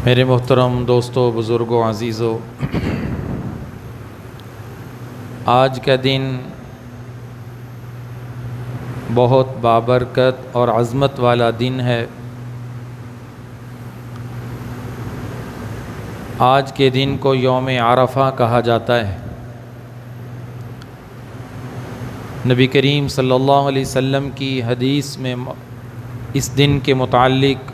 میرے محترم دوستوں، بزرگوں، عزیزوں، آج کا دن بہت بابرکت اور عظمت والا دن ہے۔ آج کے دن کو یوم عرفہ کہا جاتا ہے۔ نبی کریم صلی اللہ علیہ وسلم کی حدیث میں اس دن کے متعلق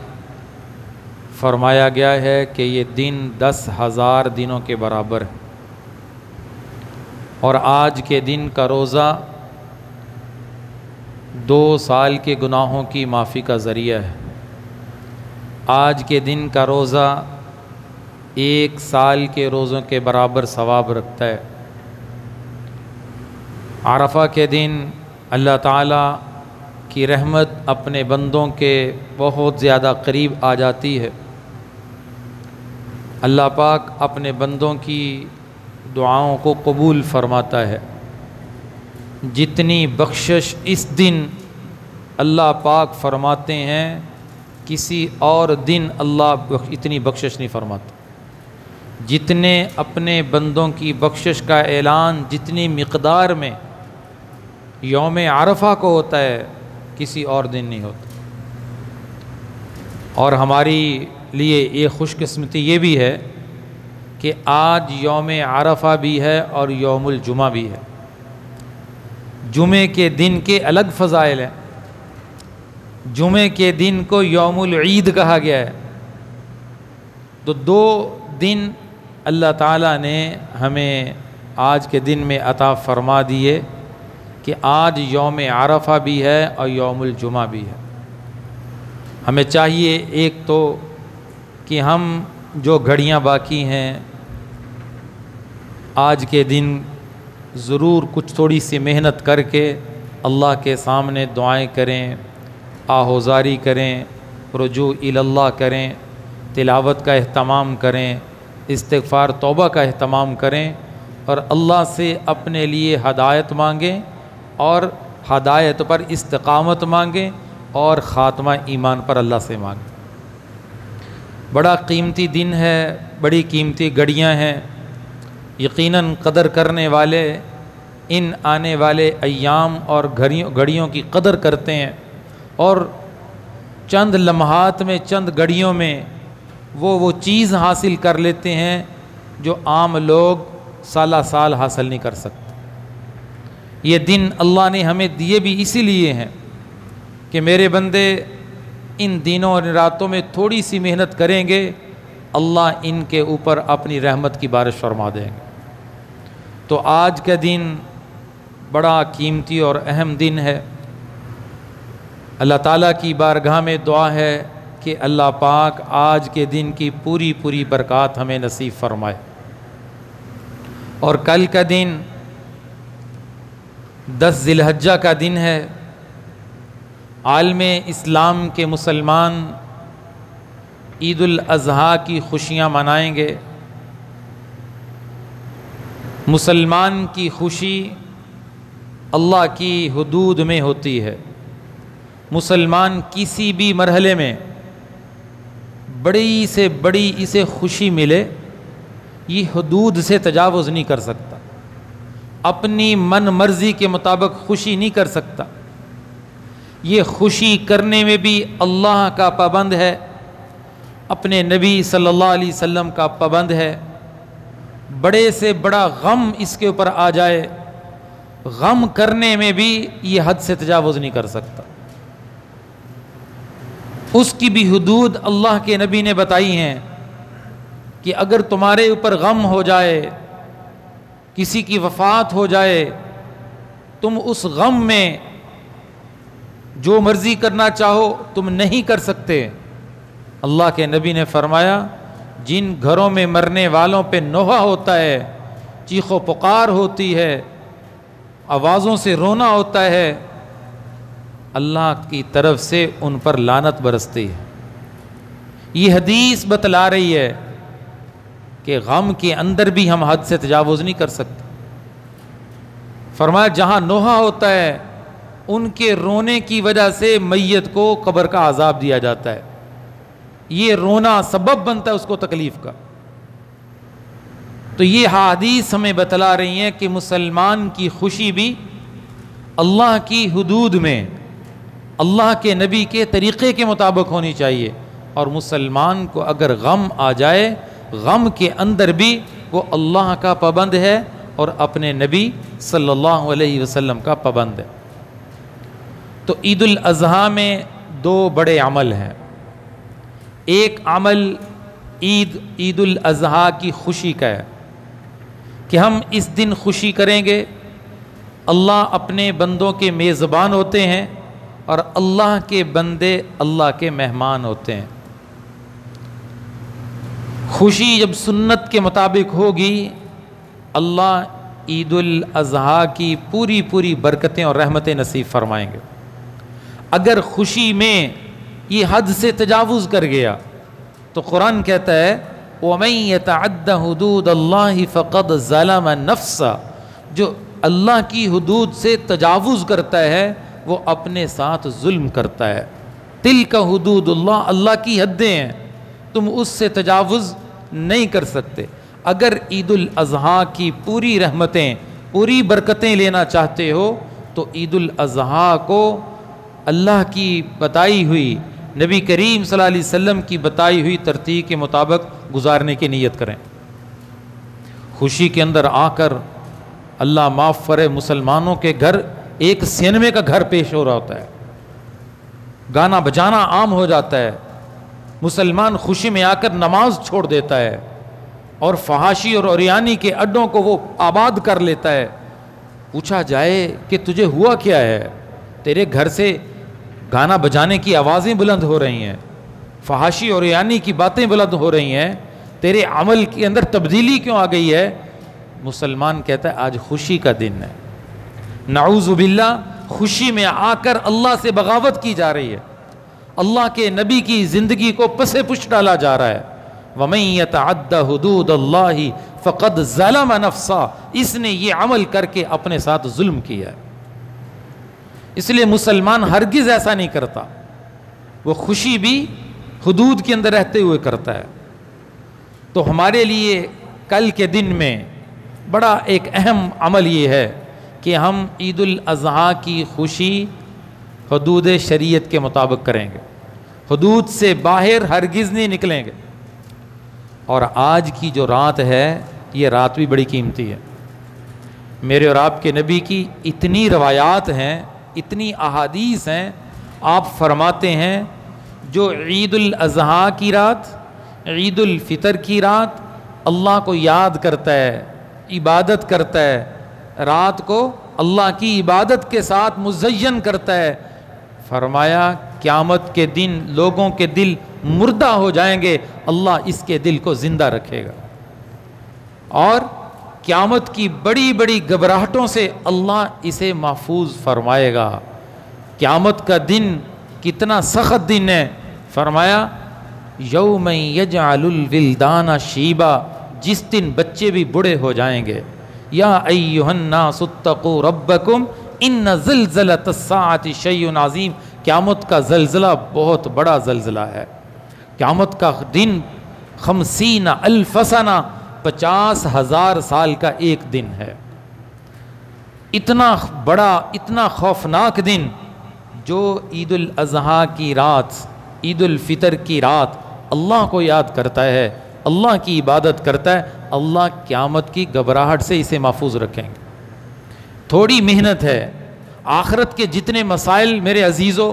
فرمایا گیا ہے کہ یہ دن 10,000 دنوں کے برابر ہے، اور آج کے دن کا روزہ 2 سال کے گناہوں کی معافی کا ذریعہ ہے۔ آج کے دن کا روزہ 1 سال کے روزوں کے برابر ثواب رکھتا ہے۔ عرفہ کے دن اللہ تعالیٰ کی رحمت اپنے بندوں کے بہت زیادہ قریب آ جاتی ہے۔ اللہ پاک اپنے بندوں کی دعاؤں کو قبول فرماتا ہے۔ جتنی بخشش اس دن اللہ پاک فرماتے ہیں، کسی اور دن اللہ اتنی بخشش نہیں فرماتا۔ جتنے اپنے بندوں کی بخشش کا اعلان جتنی مقدار میں یوم عرفہ کو ہوتا ہے، کسی اور دن نہیں ہوتا۔ اور ہماری لیے ایک خوش قسمتی یہ بھی ہے کہ آج یوم عرفہ بھی ہے اور یوم الجمعہ بھی ہے۔ جمعے کے دن کے الگ فضائل ہیں۔ جمعے کے دن کو یوم العید کہا گیا ہے۔ تو 2 دن اللہ تعالیٰ نے ہمیں آج کے دن میں عطا فرما دیے کہ آج یوم عرفہ بھی ہے اور یوم الجمعہ بھی ہے۔ ہمیں چاہیے ایک تو کہ ہم جو گھڑیاں باقی ہیں، آج کے دن ضرور کچھ تھوڑی سی محنت کر کے اللہ کے سامنے دعائیں کریں، آہوزاری کریں، رجوع اللہ کریں، تلاوت کا اہتمام کریں، استغفار توبہ کا اہتمام کریں، اور اللہ سے اپنے لیے ہدایت مانگیں اور ہدایت پر استقامت مانگیں اور خاتمہ ایمان پر اللہ سے مانگیں۔ بڑا قیمتی دن ہے، بڑی قیمتی گھڑیاں ہیں۔ یقیناً قدر کرنے والے ان آنے والے ایام اور گھڑیوں کی قدر کرتے ہیں، اور چند لمحات میں، چند گھڑیوں میں وہ چیز حاصل کر لیتے ہیں جو عام لوگ سالہ سال حاصل نہیں کر سکتے۔ یہ دن اللہ نے ہمیں دیے بھی اسی لیے ہیں کہ میرے بندے ان دنوں اور راتوں میں تھوڑی سی محنت کریں گے، اللہ ان کے اوپر اپنی رحمت کی بارش فرما دیں گے۔ تو آج کا دن بڑا قیمتی اور اہم دن ہے۔ اللہ تعالیٰ کی بارگاہ میں دعا ہے کہ اللہ پاک آج کے دن کی پوری برکات ہمیں نصیب فرمائے۔ اور کل کا دن 10 ذی الحجہ کا دن ہے۔ عالم اسلام کے مسلمان عید الاضحیٰ کی خوشیاں منائیں گے۔ مسلمان کی خوشی اللہ کی حدود میں ہوتی ہے۔ مسلمان کسی بھی مرحلے میں بڑی سے بڑی اسے خوشی ملے، یہ حدود سے تجاوز نہیں کر سکتا، اپنی من مرضی کے مطابق خوشی نہیں کر سکتا۔ یہ خوشی کرنے میں بھی اللہ کا پابند ہے، اپنے نبی صلی اللہ علیہ وسلم کا پابند ہے۔ بڑے سے بڑا غم اس کے اوپر آ جائے، غم کرنے میں بھی یہ حد سے تجاوز نہیں کر سکتا۔ اس کی بھی حدود اللہ کے نبی نے بتائی ہیں کہ اگر تمہارے اوپر غم ہو جائے، کسی کی وفات ہو جائے، تم اس غم میں جو مرضی کرنا چاہو تم نہیں کر سکتے۔ اللہ کے نبی نے فرمایا، جن گھروں میں مرنے والوں پہ نوحہ ہوتا ہے، چیخ و پکار ہوتی ہے، آوازوں سے رونا ہوتا ہے، اللہ کی طرف سے ان پر لعنت برستی ہے۔ یہ حدیث بتلا رہی ہے کہ غم کے اندر بھی ہم حد سے تجاوز نہیں کر سکتے۔ فرمایا جہاں نوحہ ہوتا ہے، ان کے رونے کی وجہ سے میت کو قبر کا عذاب دیا جاتا ہے۔ یہ رونا سبب بنتا ہے اس کو تکلیف کا۔ تو یہ حدیث ہمیں بتلا رہی ہیں کہ مسلمان کی خوشی بھی اللہ کی حدود میں، اللہ کے نبی کے طریقے کے مطابق ہونی چاہیے، اور مسلمان کو اگر غم آ جائے، غم کے اندر بھی وہ اللہ کا پابند ہے اور اپنے نبی صلی اللہ علیہ وسلم کا پابند ہے۔ تو عید الاضحیٰ میں دو بڑے عمل ہیں۔ ایک عمل عید الاضحیٰ کی خوشی کا ہے کہ ہم اس دن خوشی کریں گے، اللہ اپنے بندوں کے میزبان ہوتے ہیں اور اللہ کے بندے اللہ کے مہمان ہوتے ہیں۔ خوشی جب سنت کے مطابق ہوگی، اللہ عید الاضحیٰ کی پوری پوری برکتیں اور رحمتیں نصیب فرمائیں گے۔ اگر خوشی میں یہ حد سے تجاوز کر گیا تو قرآن کہتا ہے وَمَن يَتَعَدَّ حُدُودَ اللَّهِ فَقَدْ ظَلَمَ نَفْسَهُ، جو اللہ کی حدود سے تجاوز کرتا ہے وہ اپنے ساتھ ظلم کرتا ہے۔ تِلْكَ حُدُودُ اللَّهِ، اللہ کی حدیں ہیں، تم اس سے تجاوز نہیں کر سکتے۔ اگر عید الاضحیٰ کی پوری رحمتیں، پوری برکتیں لینا چاہتے ہو تو عید الاضحیٰ کو اللہ کی بتائی ہوئی، نبی کریم صلی اللہ علیہ وسلم کی بتائی ہوئی ترتیب کے مطابق گزارنے کی نیت کریں۔ خوشی کے اندر آ کر اللہ معاف کرے، مسلمانوں کے گھر ایک سینمے کا گھر پیش ہو رہا ہوتا ہے، گانا بجانا عام ہو جاتا ہے، مسلمان خوشی میں آ کر نماز چھوڑ دیتا ہے اور فحاشی اور عریانی کے اڈوں کو وہ آباد کر لیتا ہے۔ پوچھا جائے کہ تجھے ہوا کیا ہے، تیرے گھر سے گانا بجانے کی آوازیں بلند ہو رہی ہیں، فحاشی اور عریانی کی باتیں بلند ہو رہی ہیں، تیرے عمل کے اندر تبدیلی کیوں آ گئی ہے؟ مسلمان کہتا ہے آج خوشی کا دن ہے۔ نعوذ باللہ، خوشی میں آ کر اللہ سے بغاوت کی جا رہی ہے، اللہ کے نبی کی زندگی کو پس پش ڈالا جا رہا ہے۔ وَمَن يَتَعَدَّ حُدُودَ اللَّهِ فَقَدْ ظَلَمَ نَفْسَهُ، اس نے یہ عمل کر کے اپنے ساتھ ظلم کیا ہے۔ اس لیے مسلمان ہرگز ایسا نہیں کرتا، وہ خوشی بھی حدود کے اندر رہتے ہوئے کرتا ہے۔ تو ہمارے لیے کل کے دن میں بڑا ایک اہم عمل یہ ہے کہ ہم عید الاضحیٰ کی خوشی حدود شریعت کے مطابق کریں گے، حدود سے باہر ہرگز نہیں نکلیں گے۔ اور آج کی جو رات ہے یہ رات بھی بڑی قیمتی ہے۔ میرے اور آپ کے نبی کی اتنی روایات ہیں، اتنی احادیث ہیں، آپ فرماتے ہیں جو عید الاضحیٰ کی رات، عید الفطر کی رات اللہ کو یاد کرتا ہے، عبادت کرتا ہے، رات کو اللہ کی عبادت کے ساتھ مزین کرتا ہے، فرمایا قیامت کے دن لوگوں کے دل مردہ ہو جائیں گے، اللہ اس کے دل کو زندہ رکھے گا، اور قیامت کی بڑی بڑی گھبراہٹوں سے اللہ اسے محفوظ فرمائے گا۔ قیامت کا دن کتنا سخت دن ہے، فرمایا یوم یجعل الولدان شیبا، جس دن بچے بھی بوڑھے ہو جائیں گے۔ یا ایھا الناس اتقوا ربکم ان زلزلۃ الساعۃ شیء عظیم، قیامت کا زلزلہ بہت بڑا زلزلہ ہے۔ قیامت کا دن 50,000 سنہ، 50,000 سال کا ایک دن ہے۔ اتنا بڑا، اتنا خوفناک دن، جو عید الاضحیٰ کی رات، عید الفطر کی رات اللہ کو یاد کرتا ہے، اللہ کی عبادت کرتا ہے، اللہ قیامت کی گھبراہٹ سے اسے محفوظ رکھیں گے۔ تھوڑی محنت ہے۔ آخرت کے جتنے مسائل میرے عزیزو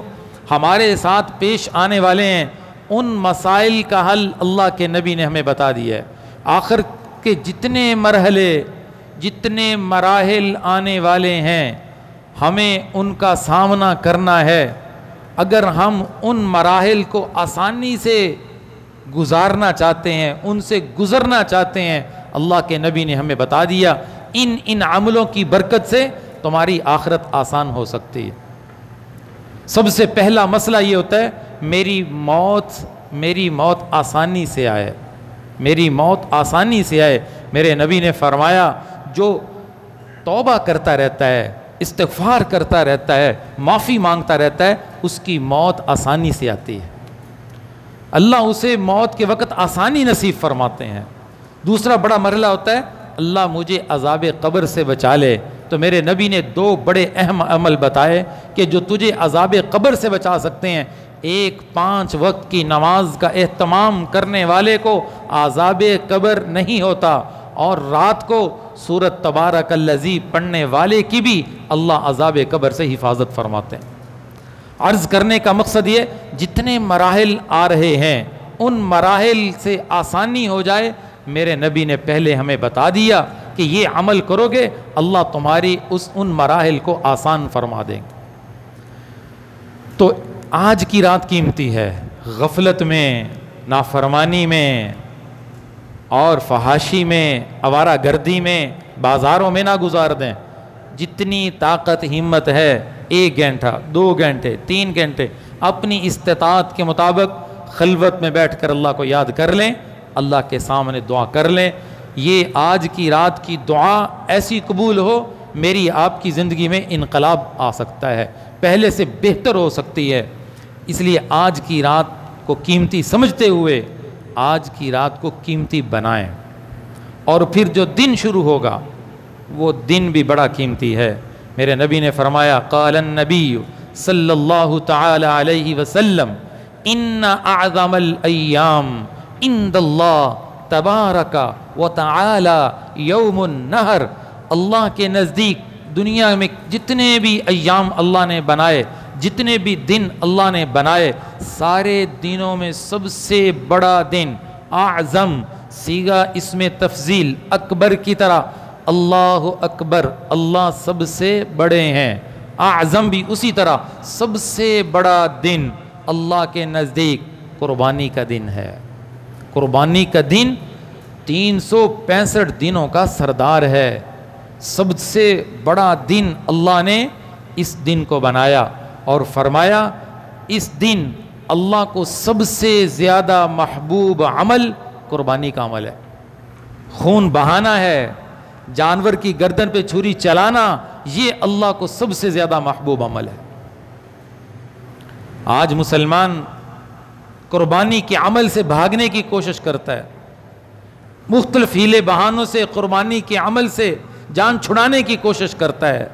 ہمارے ساتھ پیش آنے والے ہیں، ان مسائل کا حل اللہ کے نبی نے ہمیں بتا دیا ہے۔ آخر کے جتنے مرحلے، جتنے مراحل آنے والے ہیں، ہمیں ان کا سامنا کرنا ہے۔ اگر ہم ان مراحل کو آسانی سے گزارنا چاہتے ہیں، ان سے گزرنا چاہتے ہیں، اللہ کے نبی نے ہمیں بتا دیا ان عملوں کی برکت سے تمہاری آخرت آسان ہو سکتی ہے۔ سب سے پہلا مسئلہ یہ ہوتا ہے میری موت آسانی سے آئے، میری موت آسانی سے آئے۔ میرے نبی نے فرمایا جو توبہ کرتا رہتا ہے، استغفار کرتا رہتا ہے، معافی مانگتا رہتا ہے، اس کی موت آسانی سے آتی ہے۔ اللہ اسے موت کے وقت آسانی نصیب فرماتے ہیں۔ دوسرا بڑا مرحلہ ہوتا ہے اللہ مجھے عذاب قبر سے بچا لے، تو میرے نبی نے 2 بڑے اہم عمل بتائے کہ جو تجھے عذاب قبر سے بچا سکتے ہیں۔ ایک 5 وقت کی نماز کا اہتمام کرنے والے کو عذاب قبر نہیں ہوتا، اور رات کو سورۃ تبارک الذی پڑھنے والے کی بھی اللہ عذاب قبر سے حفاظت فرماتے ہیں۔ عرض کرنے کا مقصد یہ جتنے مراحل آ رہے ہیں ان مراحل سے آسانی ہو جائے، میرے نبی نے پہلے ہمیں بتا دیا کہ یہ عمل کرو گے اللہ تمہاری ان مراحل کو آسان فرما دیں گے۔ تو آج کی رات قیمتی ہے، غفلت میں، نافرمانی میں اور فحاشی میں، آوارہ گردی میں، بازاروں میں نہ گزار دیں۔ جتنی طاقت ہمت ہے 1 گھنٹہ 2 گھنٹے 3 گھنٹے اپنی استطاعت کے مطابق خلوت میں بیٹھ کر اللہ کو یاد کر لیں، اللہ کے سامنے دعا کر لیں۔ یہ آج کی رات کی دعا ایسی قبول ہو، میری آپ کی زندگی میں انقلاب آ سکتا ہے، پہلے سے بہتر ہو سکتی ہے۔ اس لیے آج کی رات کو قیمتی سمجھتے ہوئے آج کی رات کو قیمتی بنائیں، اور پھر جو دن شروع ہوگا وہ دن بھی بڑا قیمتی ہے۔ میرے نبی نے فرمایا قال النبی صلی اللہ تعالی علیہ وسلم ان اعظم الایام عند اللہ تبارک و تعالی یوم النحر، اللہ کے نزدیک دنیا میں جتنے بھی ایام اللہ نے بنائے، جتنے بھی دن اللہ نے بنائے، سارے دنوں میں سب سے بڑا دن اعظم، صیغہ اسم تفضیل اکبر کی طرح، اللہ اکبر، اللہ سب سے بڑے ہیں، اعظم بھی اسی طرح، سب سے بڑا دن اللہ کے نزدیک قربانی کا دن ہے۔ قربانی کا دن 365 دنوں کا سردار ہے، سب سے بڑا دن اللہ نے اس دن کو بنایا، اور فرمایا اس دن اللہ کو سب سے زیادہ محبوب عمل قربانی کا عمل ہے۔ خون بہانا ہے، جانور کی گردن پہ چھری چلانا، یہ اللہ کو سب سے زیادہ محبوب عمل ہے۔ آج مسلمان قربانی کے عمل سے بھاگنے کی کوشش کرتا ہے، مختلف ہیلے بہانوں سے قربانی کے عمل سے جان چھڑانے کی کوشش کرتا ہے۔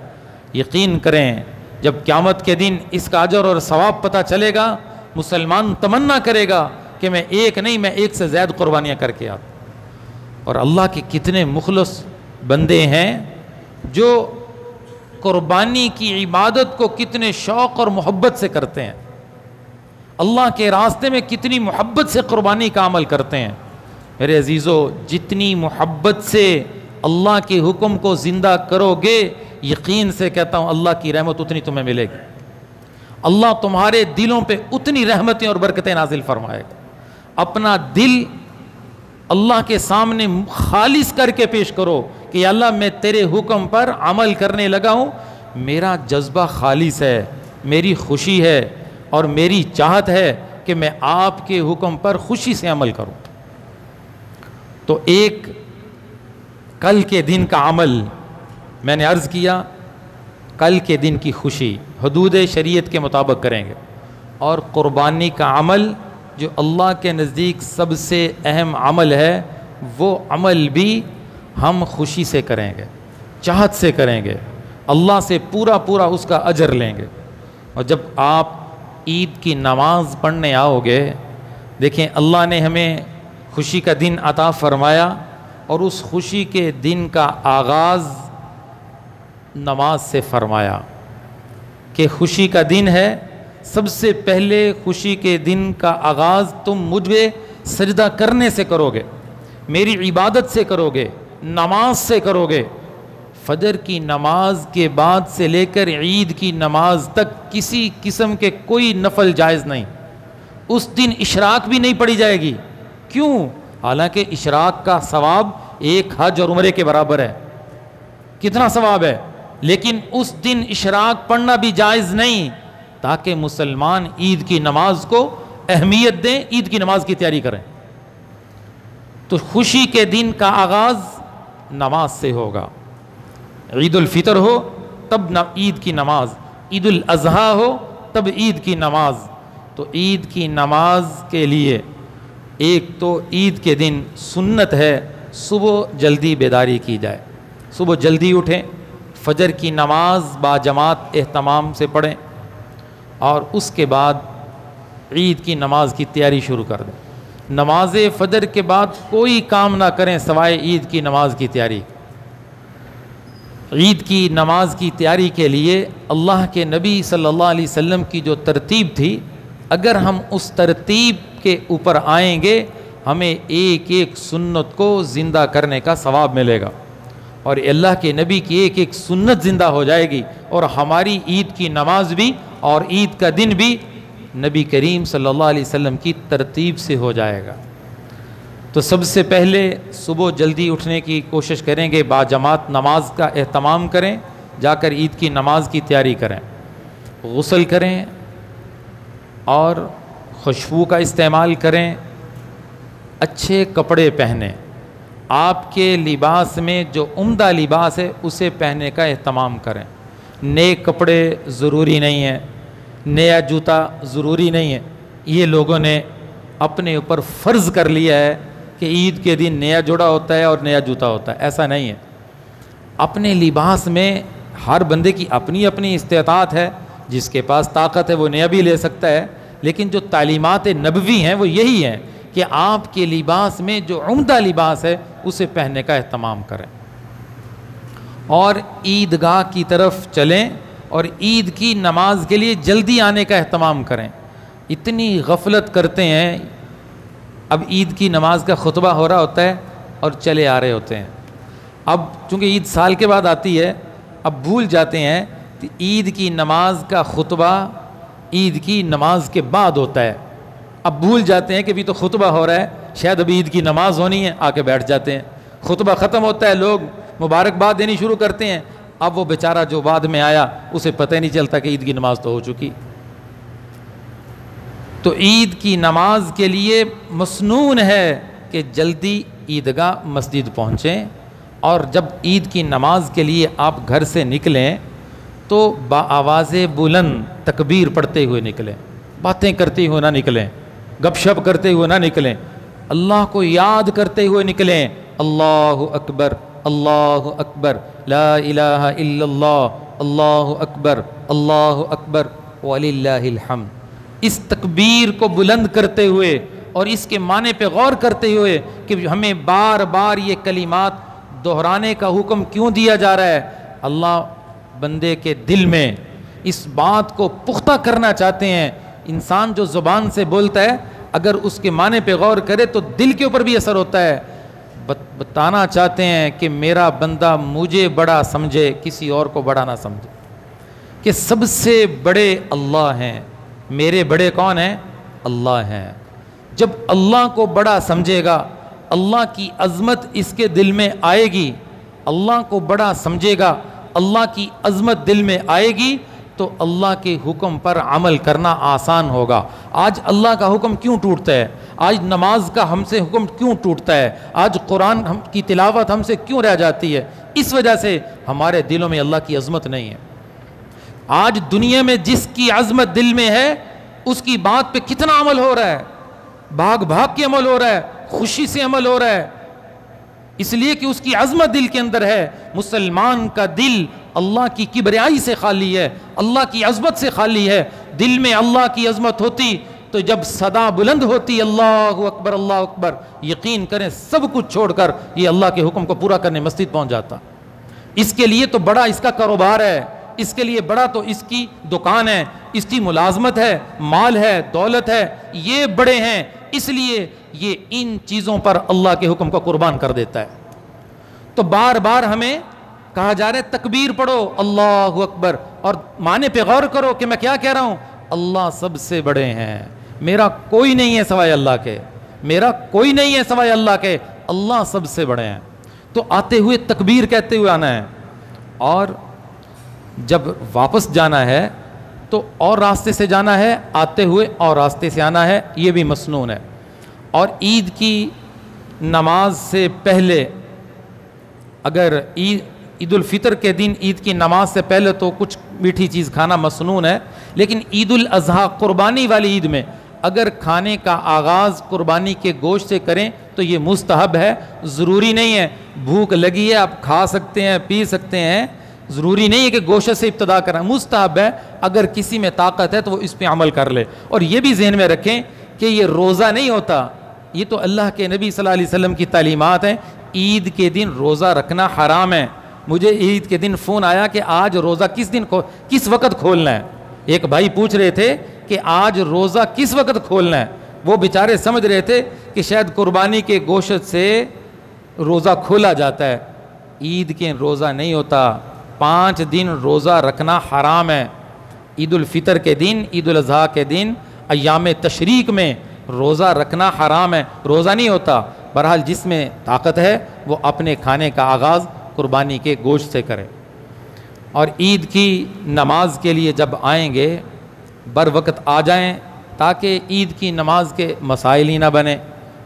یقین کریں جب قیامت کے دن اس کا اجر اور ثواب پتہ چلے گا، مسلمان تمنا کرے گا کہ میں ایک نہیں، میں 1 سے زیادہ قربانیاں کر کے آتا۔ اور اللہ کے کتنے مخلص بندے ہیں جو قربانی کی عبادت کو کتنے شوق اور محبت سے کرتے ہیں، اللہ کے راستے میں کتنی محبت سے قربانی کا عمل کرتے ہیں۔ میرے عزیزو، جتنی محبت سے اللہ کے حکم کو زندہ کرو گے، یقین سے کہتا ہوں اللہ کی رحمت اتنی تمہیں ملے گی، اللہ تمہارے دلوں پہ اتنی رحمتیں اور برکتیں نازل فرمائے گا۔ اپنا دل اللہ کے سامنے خالص کر کے پیش کرو کہ یا اللہ میں تیرے حکم پر عمل کرنے لگا ہوں، میرا جذبہ خالص ہے، میری خوشی ہے اور میری چاہت ہے کہ میں آپ کے حکم پر خوشی سے عمل کروں۔ تو ایک کل کے دن کا عمل میں نے عرض کیا، کل کے دن کی خوشی حدود شریعت کے مطابق کریں گے، اور قربانی کا عمل جو اللہ کے نزدیک سب سے اہم عمل ہے، وہ عمل بھی ہم خوشی سے کریں گے، چاہت سے کریں گے، اللہ سے پورا پورا اس کا اجر لیں گے۔ اور جب آپ عید کی نماز پڑھنے آؤ گے، دیکھیں اللہ نے ہمیں خوشی کا دن عطا فرمایا، اور اس خوشی کے دن کا آغاز نماز سے فرمایا کہ خوشی کا دن ہے، سب سے پہلے خوشی کے دن کا آغاز تم مجھے سجدہ کرنے سے کرو گے، میری عبادت سے کرو گے، نماز سے کرو گے۔ فجر کی نماز کے بعد سے لے کر عید کی نماز تک کسی قسم کے کوئی نفل جائز نہیں، اس دن اشراق بھی نہیں پڑھی جائے گی۔ کیوں؟ حالانکہ اشراق کا ثواب 1 حج اور عمرے کے برابر ہے، کتنا ثواب ہے، لیکن اس دن اشراق پڑھنا بھی جائز نہیں، تاکہ مسلمان عید کی نماز کو اہمیت دیں، عید کی نماز کی تیاری کریں۔ تو خوشی کے دن کا آغاز نماز سے ہوگا، عید الفطر ہو تب عید کی نماز، عید الاضحیٰ ہو تب عید کی نماز۔ تو عید کی نماز کے لیے ایک تو عید کے دن سنت ہے صبح جلدی بیداری کی جائے، صبح جلدی اٹھیں، فجر کی نماز باجماعت اہتمام سے پڑھیں، اور اس کے بعد عید کی نماز کی تیاری شروع کر دیں۔ نماز فجر کے بعد کوئی کام نہ کریں سوائے عید کی نماز کی تیاری۔ عید کی نماز کی تیاری کے لیے اللہ کے نبی صلی اللہ علیہ وسلم کی جو ترتیب تھی، اگر ہم اس ترتیب کے اوپر آئیں گے ہمیں ایک ایک سنت کو زندہ کرنے کا ثواب ملے گا، اور اللہ کے نبی کی ایک ایک سنت زندہ ہو جائے گی، اور ہماری عید کی نماز بھی اور عید کا دن بھی نبی کریم صلی اللہ علیہ وسلم کی ترتیب سے ہو جائے گا۔ تو سب سے پہلے صبح جلدی اٹھنے کی کوشش کریں گے، باجماعت نماز کا اہتمام کریں، جا کر عید کی نماز کی تیاری کریں، غسل کریں اور خوشبو کا استعمال کریں، اچھے کپڑے پہنیں، آپ کے لباس میں جو عمدہ لباس ہے اسے پہننے کا اہتمام کریں۔ نئے کپڑے ضروری نہیں ہیں، نیا جوتا ضروری نہیں ہے، یہ لوگوں نے اپنے اوپر فرض کر لیا ہے کہ عید کے دن نیا جوڑا ہوتا ہے اور نیا جوتا ہوتا ہے، ایسا نہیں ہے۔ اپنے لباس میں ہر بندے کی اپنی اپنی استطاعت ہے، جس کے پاس طاقت ہے وہ نیا بھی لے سکتا ہے، لیکن جو تعلیمات نبوی ہیں وہ یہی ہیں کہ آپ کے لباس میں جو عمدہ لباس ہے اسے پہننے کا اہتمام کریں، اور عیدگاہ کی طرف چلیں اور عید کی نماز کے لیے جلدی آنے کا اہتمام کریں۔ اتنی غفلت کرتے ہیں، اب عید کی نماز کا خطبہ ہو رہا ہوتا ہے اور چلے آ رہے ہوتے ہیں۔ اب چونکہ عید سال کے بعد آتی ہے، اب بھول جاتے ہیں کہ عید کی نماز کا خطبہ عید کی نماز کے بعد ہوتا ہے، اب بھول جاتے ہیں کہ بھی تو خطبہ ہو رہا ہے، شاید ابھی عید کی نماز ہونی ہے، آ کے بیٹھ جاتے ہیں، خطبہ ختم ہوتا ہے، لوگ مبارکباد دینی شروع کرتے ہیں، اب وہ بیچارہ جو بعد میں آیا اسے پتہ نہیں چلتا کہ عید کی نماز تو ہو چکی۔ تو عید کی نماز کے لیے مسنون ہے کہ جلدی عیدگاہ مسجد پہنچیں، اور جب عید کی نماز کے لیے آپ گھر سے نکلیں تو بآواز بلند تکبیر پڑھتے ہوئے نکلیں، باتیں کرتے ہوئے نہ نکلیں، گپ شپ کرتے ہوئے نہ نکلیں، اللہ کو یاد کرتے ہوئے نکلیں، اللہ اکبر اللہ اکبر لا الہ الا اللہ اللہ اکبر وللہ الحمد۔ اس تکبیر کو بلند کرتے ہوئے اور اس کے معنی پہ غور کرتے ہوئے کہ ہمیں بار بار یہ کلمات دہرانے کا حکم کیوں دیا جا رہا ہے، اللہ بندے کے دل میں اس بات کو پختہ کرنا چاہتے ہیں۔ انسان جو زبان سے بولتا ہے اگر اس کے معنی پہ غور کرے تو دل کے اوپر بھی اثر ہوتا ہے۔ بتانا چاہتے ہیں کہ میرا بندہ مجھے بڑا سمجھے، کسی اور کو بڑا نہ سمجھے، کہ سب سے بڑے اللہ ہیں، میرے بڑے کون ہیں؟ اللہ ہیں۔ جب اللہ کو بڑا سمجھے گا، اللہ کی عظمت اس کے دل میں آئے گی، اللہ کو بڑا سمجھے گا، اللہ کی عظمت دل میں آئے گی تو اللہ کے حکم پر عمل کرنا آسان ہوگا۔ آج اللہ کا حکم کیوں ٹوٹتا ہے؟ آج نماز کا ہم سے حکم کیوں ٹوٹتا ہے؟ آج قرآن کی تلاوت ہم سے کیوں رہ جاتی ہے؟ اس وجہ سے ہمارے دلوں میں اللہ کی عظمت نہیں ہے۔ آج دنیا میں جس کی عظمت دل میں ہے اس کی بات پہ کتنا عمل ہو رہا ہے، بھاگ بھاگ کے عمل ہو رہا ہے، خوشی سے عمل ہو رہا ہے، اس لیے کہ اس کی عظمت دل کے اندر ہے۔ مسلمان کا دل اللہ کی کبریائی سے خالی ہے، اللہ کی عظمت سے خالی ہے۔ دل میں اللہ کی عظمت ہوتی تو جب صدا بلند ہوتی اللہ اکبر، یقین کریں سب کچھ چھوڑ کر یہ اللہ کے حکم کو پورا کرنے مسجد پہنچ جاتا۔ اس کے لیے تو بڑا اس کا کاروبار ہے، اس کے لیے بڑا تو اس کی دکان ہے، اس کی ملازمت ہے، مال ہے، دولت ہے، یہ بڑے ہیں، اس لیے یہ ان چیزوں پر اللہ کے حکم کو قربان کر دیتا ہے۔ تو بار بار ہمیں کہا جا رہا ہے تکبیر پڑھو اللہ اکبر، اور معنی پہ غور کرو کہ میں کیا کہہ رہا ہوں، اللہ سب سے بڑے ہیں، میرا کوئی نہیں ہے سوائے اللہ کے، میرا کوئی نہیں ہے سوائے اللہ کے، اللہ سب سے بڑے ہیں۔ تو آتے ہوئے تکبیر کہتے ہوئے آنا ہے، اور جب واپس جانا ہے تو اور راستے سے جانا ہے، آتے ہوئے اور راستے سے آنا ہے، یہ بھی مسنون ہے۔ اور عید کی نماز سے پہلے اگر عید الفطر کے دن عید کی نماز سے پہلے تو کچھ میٹھی چیز کھانا مسنون ہے، لیکن عید الاضحیٰ قربانی والی عید میں اگر کھانے کا آغاز قربانی کے گوشت سے کریں تو یہ مستحب ہے، ضروری نہیں ہے۔ بھوک لگی ہے آپ کھا سکتے ہیں، پی سکتے ہیں، ضروری نہیں ہے کہ گوشت سے ابتدا کریں، مستحب ہے۔ اگر کسی میں طاقت ہے تو وہ اس پہ عمل کر لے۔ اور یہ بھی ذہن میں رکھیں کہ یہ روزہ نہیں ہوتا، یہ تو اللہ کے نبی صلی اللہ علیہ وسلم کی تعلیمات ہیں۔ عید کے دن روزہ رکھنا حرام ہے۔ مجھے عید کے دن فون آیا کہ آج روزہ کس وقت کھولنا ہے۔ ایک بھائی پوچھ رہے تھے کہ آج روزہ کس وقت کھولنا ہے۔ وہ بیچارے سمجھ رہے تھے کہ شاید قربانی کے گوشت سے روزہ کھولا جاتا ہے۔ عید کے روزہ نہیں ہوتا، 5 دن روزہ رکھنا حرام ہے۔ عید الفطر کے دن، عید الاضحیٰ کے دن، ایام تشریق میں روزہ رکھنا حرام ہے، روزہ نہیں ہوتا۔ بہرحال جس میں طاقت ہے وہ اپنے کھانے کا آغاز قربانی کے گوشت سے کرے۔ اور عید کی نماز کے لیے جب آئیں گے بر وقت آ جائیں، تاکہ عید کی نماز کے مسائل ہی نہ بنے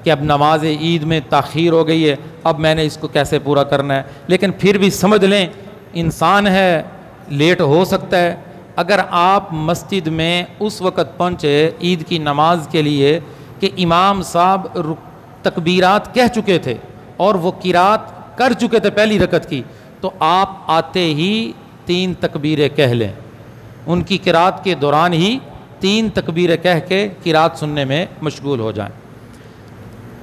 کہ اب نماز عید میں تاخیر ہو گئی ہے، اب میں نے اس کو کیسے پورا کرنا ہے۔ لیکن پھر بھی سمجھ لیں انسان ہے، لیٹ ہو سکتا ہے۔ اگر آپ مسجد میں اس وقت پہنچے عید کی نماز کے لیے کہ امام صاحب تکبیرات کہہ چکے تھے اور وہ قرات کر چکے تھے پہلی رکعت کی، تو آپ آتے ہی 3 تکبیریں کہہ لیں، ان کی قرات کے دوران ہی 3 تکبیریں کہہ کے قرات سننے میں مشغول ہو جائیں۔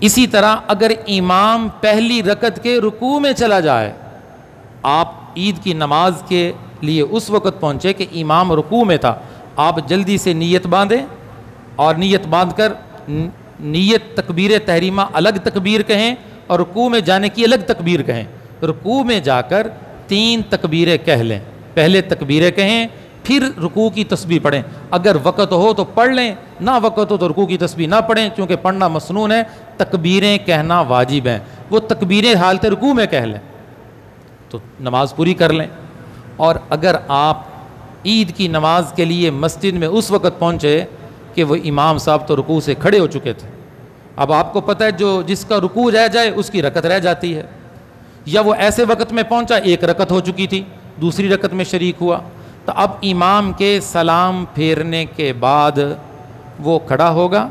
اسی طرح اگر امام پہلی رکعت کے رکوع میں چلا جائے، آپ عید کی نماز کے لیے اس وقت پہنچے کہ امام رکوع میں تھا، آپ جلدی سے نیت باندھیں اور نیت باندھ کر نیت تکبیر تحریمہ الگ تکبیر کہیں اور رکوع میں جانے کی الگ تکبیر کہیں۔ رکوع میں جا کر 3 تکبیریں کہہ لیں، پہلے تکبیریں کہیں پھر رکوع کی تسبیح پڑھیں۔ اگر وقت ہو تو پڑھ لیں، نہ وقت ہو تو رکوع کی تسبیح نہ پڑھیں، چونکہ پڑھنا مسنون ہے، تکبیریں کہنا واجب ہیں۔ وہ تکبیریں حالت رکوع میں کہہ لیں تو نماز پوری کر لیں۔ اور اگر آپ عید کی نماز کے لیے مسجد میں اس وقت پہنچے کہ وہ امام صاحب تو رکوع سے کھڑے ہو چکے تھے، اب آپ کو پتہ ہے جس کا رکوع رہ جائے اس کی رکعت رہ جاتی ہے، یا وہ ایسے وقت میں پہنچا 1 رکعت ہو چکی تھی، دوسری رکعت میں شریک ہوا، تو اب امام کے سلام پھیرنے کے بعد وہ کھڑا ہوگا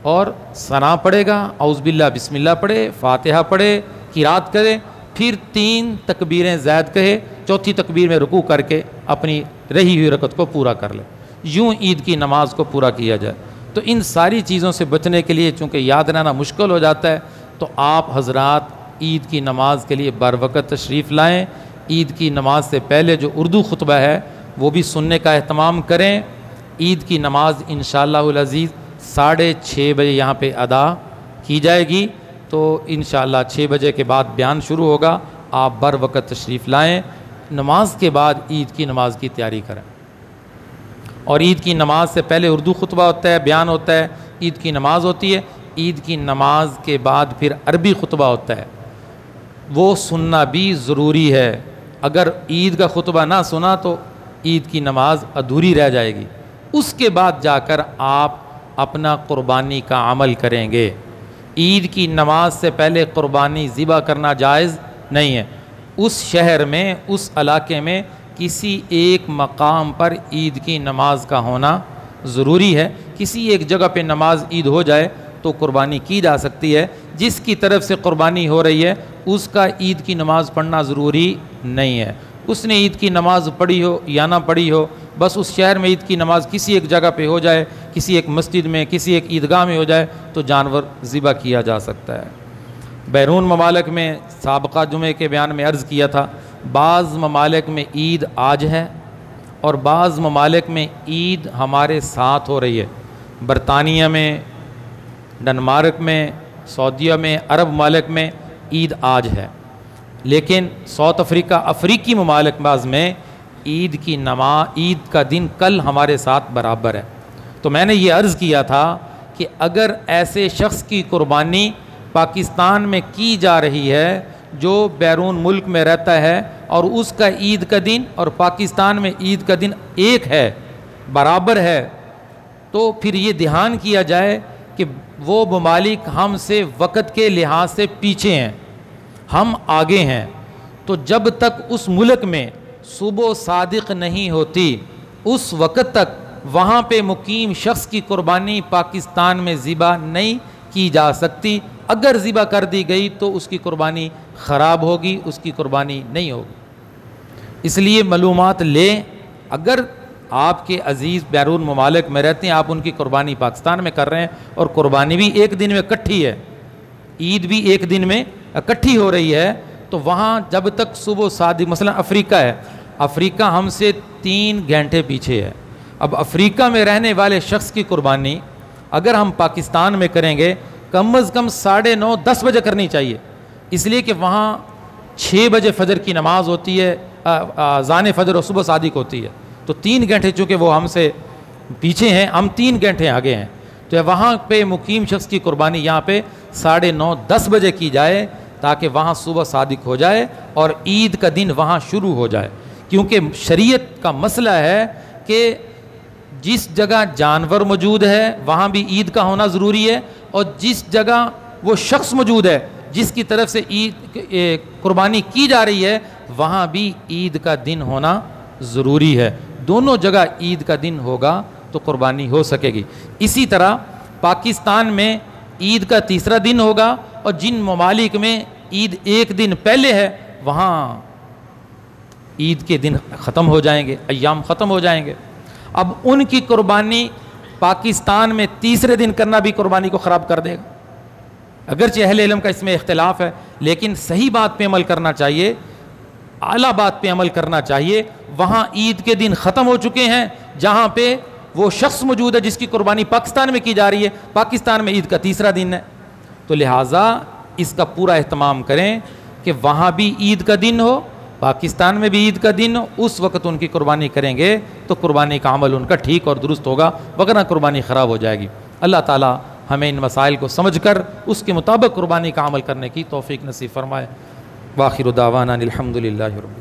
اور ثنا پڑھے گا، اعوذ باللہ بسم اللہ پڑھے، فاتحہ پڑھے، قرات کرے، پھر 3 تکبیریں زائد کہے، چوتھی تکبیر میں رکوع کر کے اپنی رہی ہوئی رکعت کو پورا کر لے۔ یوں عید کی نماز کو پورا کیا جائے۔ تو ان ساری چیزوں سے بچنے کے لیے چونکہ یاد رہنا مشکل ہو جاتا ہے، تو آپ حضرات عید کی نماز کے لیے بر وقت تشریف لائیں۔ عید کی نماز سے پہلے جو اردو خطبہ ہے وہ بھی سننے کا اہتمام کریں۔ عید کی نماز انشاءاللہ العزیز 6:30 بجے یہاں پہ ادا کی جائے گی، تو انشاءاللہ 6 بجے کے بعد بیان شروع ہوگا، آپ بر وقت تشریف لائیں، نماز کے بعد عید کی نماز کی تیاری کریں۔ اور عید کی نماز سے پہلے اردو خطبہ ہوتا ہے، بیان ہوتا ہے، عید کی نماز ہوتی ہے، عید کی نماز کے بعد پھر عربی خطبہ ہوتا ہے، وہ سننا بھی ضروری ہے۔ اگر عید کا خطبہ نہ سنا تو عید کی نماز ادھوری رہ جائے گی۔ اس کے بعد جا کر آپ اپنا قربانی کا عمل کریں گے۔ عید کی نماز سے پہلے قربانی ذبح کرنا جائز نہیں ہے۔ اس شہر میں، اس علاقے میں کسی ایک مقام پر عید کی نماز کا ہونا ضروری ہے۔ کسی ایک جگہ پہ نماز عید ہو جائے تو قربانی کی جا سکتی ہے۔ جس کی طرف سے قربانی ہو رہی ہے اس کا عید کی نماز پڑھنا ضروری نہیں ہے۔ اس نے عید کی نماز پڑھی ہو یا نہ پڑھی ہو، بس اس شہر میں عید کی نماز کسی ایک جگہ پہ ہو جائے، کسی ایک مسجد میں، کسی ایک عیدگاہ میں ہو جائے تو جانور ذبح کیا جا سکتا ہے۔ بیرون ممالک میں سابقہ جمعے کے بیان میں عرض کیا تھا، بعض ممالک میں عید آج ہے اور بعض ممالک میں عید ہمارے ساتھ ہو رہی ہے۔ برطانیہ میں، ڈنمارک میں، سعودیہ میں، عرب ممالک میں عید آج ہے، لیکن ساؤتھ افریقہ، افریقی ممالک بعض میں عید کی نماز، عید کا دن کل ہمارے ساتھ برابر ہے۔ تو میں نے یہ عرض کیا تھا کہ اگر ایسے شخص کی قربانی پاکستان میں کی جا رہی ہے جو بیرون ملک میں رہتا ہے اور اس کا عید کا دن اور پاکستان میں عید کا دن ایک ہے، برابر ہے، تو پھر یہ دھیان کیا جائے کہ وہ ممالک ہم سے وقت کے لحاظ سے پیچھے ہیں، ہم آگے ہیں، تو جب تک اس ملک میں صبح صادق نہیں ہوتی اس وقت تک وہاں پہ مقیم شخص کی قربانی پاکستان میں ذبح نہیں کی جا سکتی، اگر ذبح کر دی گئی تو اس کی قربانی خراب ہوگی، اس کی قربانی نہیں ہوگی۔ اس لیے معلومات لیں، اگر آپ کے عزیز بیرون ممالک میں رہتے ہیں، آپ ان کی قربانی پاکستان میں کر رہے ہیں اور قربانی بھی ایک دن میں اکٹھی ہے، عید بھی ایک دن میں اکٹھی ہو رہی ہے، تو وہاں جب تک صبح صادق، مثلا افریقہ ہے، افریقہ ہم سے 3 گھنٹے پیچھے ہے، اب افریقہ میں رہنے والے شخص کی قربانی اگر ہم پاکستان میں کریں گے کم از کم 9:30 10 بجے کرنی چاہیے، اس لیے کہ وہاں 6 بجے فجر کی نماز ہوتی ہے، اذان فجر اور صبح صادق ہوتی ہے، تو 3 گھنٹے چونکہ وہ ہم سے پیچھے ہیں، ہم 3 گھنٹے آگے ہیں، تو وہاں پہ مقیم شخص کی قربانی یہاں پہ 9:30 10 بجے کی جائے تاکہ وہاں صبح صادق ہو جائے اور عید کا دن وہاں شروع ہو جائے، کیونکہ شریعت کا مسئلہ ہے کہ جس جگہ جانور موجود ہے وہاں بھی عید کا ہونا ضروری ہے، اور جس جگہ وہ شخص موجود ہے جس کی طرف سے عید قربانی کی جا رہی ہے وہاں بھی عید کا دن ہونا ضروری ہے، دونوں جگہ عید کا دن ہوگا تو قربانی ہو سکے گی۔ اسی طرح پاکستان میں عید کا تیسرا دن ہوگا، اور جن ممالک میں عید ایک دن پہلے ہے وہاں عید کے دن ختم ہو جائیں گے، ایام ختم ہو جائیں گے۔ اب ان کی قربانی پاکستان میں تیسرے دن کرنا بھی قربانی کو خراب کر دے گا، اگرچہ اہل علم کا اس میں اختلاف ہے، لیکن صحیح بات پہ عمل کرنا چاہیے، اعلیٰ بات پہ عمل کرنا چاہیے۔ وہاں عید کے دن ختم ہو چکے ہیں، جہاں پہ وہ شخص موجود ہے جس کی قربانی پاکستان میں کی جا رہی ہے، پاکستان میں عید کا تیسرا دن ہے، تو لہٰذا اس کا پورا اہتمام کریں کہ وہاں بھی عید کا دن ہو، پاکستان میں بھی عید کا دن ہو، اس وقت ان کی قربانی کریں گے تو قربانی کا عمل ان کا ٹھیک اور درست ہوگا، وگرنہ قربانی خراب ہو جائے گی۔ اللہ تعالی ہمیں ان مسائل کو سمجھ کر اس کے مطابق قربانی کا عمل کرنے کی توفیق نصیب فرمائے۔ وآخر دعوانا الحمد للہ رب